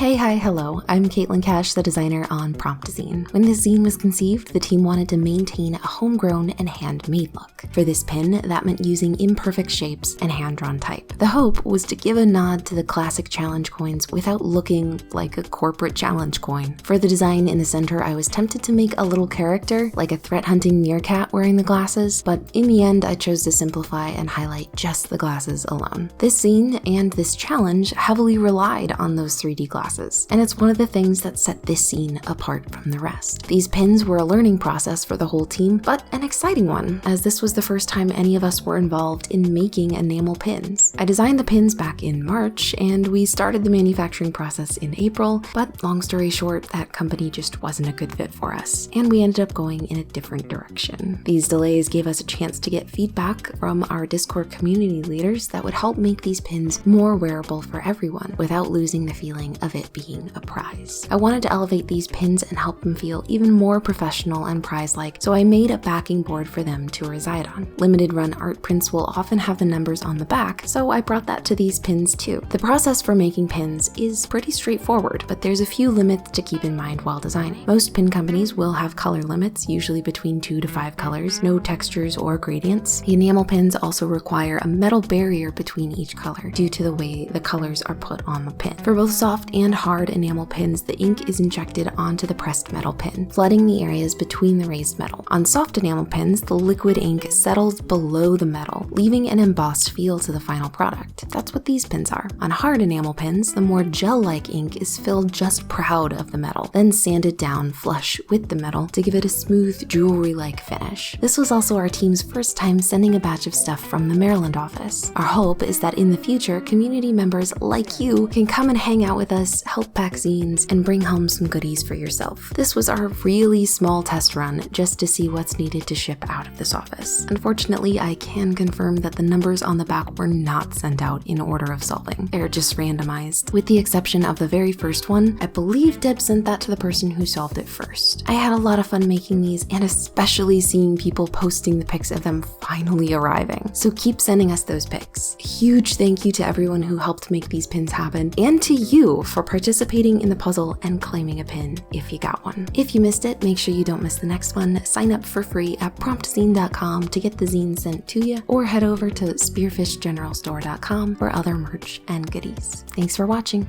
Hey, hi, hello. I'm Caitlin Cash, the designer on Prompt Zine. When this zine was conceived, the team wanted to maintain a homegrown and handmade look. For this pin, that meant using imperfect shapes and hand-drawn type. The hope was to give a nod to the classic challenge coins without looking like a corporate challenge coin. For the design in the center, I was tempted to make a little character, like a threat-hunting meerkat wearing the glasses, but in the end, I chose to simplify and highlight just the glasses alone. This zine and this challenge heavily relied on those 3D glasses. And it's one of the things that set this zine apart from the rest. These pins were a learning process for the whole team, but an exciting one, as this was the first time any of us were involved in making enamel pins. I designed the pins back in March, and we started the manufacturing process in April, but long story short, that company just wasn't a good fit for us, and we ended up going in a different direction. These delays gave us a chance to get feedback from our Discord community leaders that would help make these pins more wearable for everyone without losing the feeling of it being a prize. I wanted to elevate these pins and help them feel even more professional and prize-like, so I made a backing board for them to reside on. Limited run art prints will often have the numbers on the back, so I brought that to these pins too. The process for making pins is pretty straightforward, but there's a few limits to keep in mind while designing. Most pin companies will have color limits, usually between 2 to 5 colors, no textures or gradients. The enamel pins also require a metal barrier between each color due to the way the colors are put on the pin. For both soft and hard enamel pins, the ink is injected onto the pressed metal pin, flooding the areas between the raised metal. On soft enamel pins, the liquid ink settles below the metal, leaving an embossed feel to the final product. That's what these pins are. On hard enamel pins, the more gel-like ink is filled just proud of the metal, then sanded down flush with the metal to give it a smooth, jewelry-like finish. This was also our team's first time sending a batch of stuff from the Maryland office. Our hope is that in the future, community members like you can come and hang out with us, help pack zines, and bring home some goodies for yourself. This was our really small test run just to see what's needed to ship out of this office. Unfortunately, I can confirm that the numbers on the back were not sent out in order of solving. They're just randomized. With the exception of the very first one, I believe Deb sent that to the person who solved it first. I had a lot of fun making these, and especially seeing people posting the pics of them finally arriving. So keep sending us those pics. A huge thank you to everyone who helped make these pins happen, and to you for participating in the puzzle and claiming a pin if you got one. If you missed it, make sure you don't miss the next one. Sign up for free at promptzine.com to get the zine sent to you, or head over to spearfishgeneralstore.com for other merch and goodies. Thanks for watching.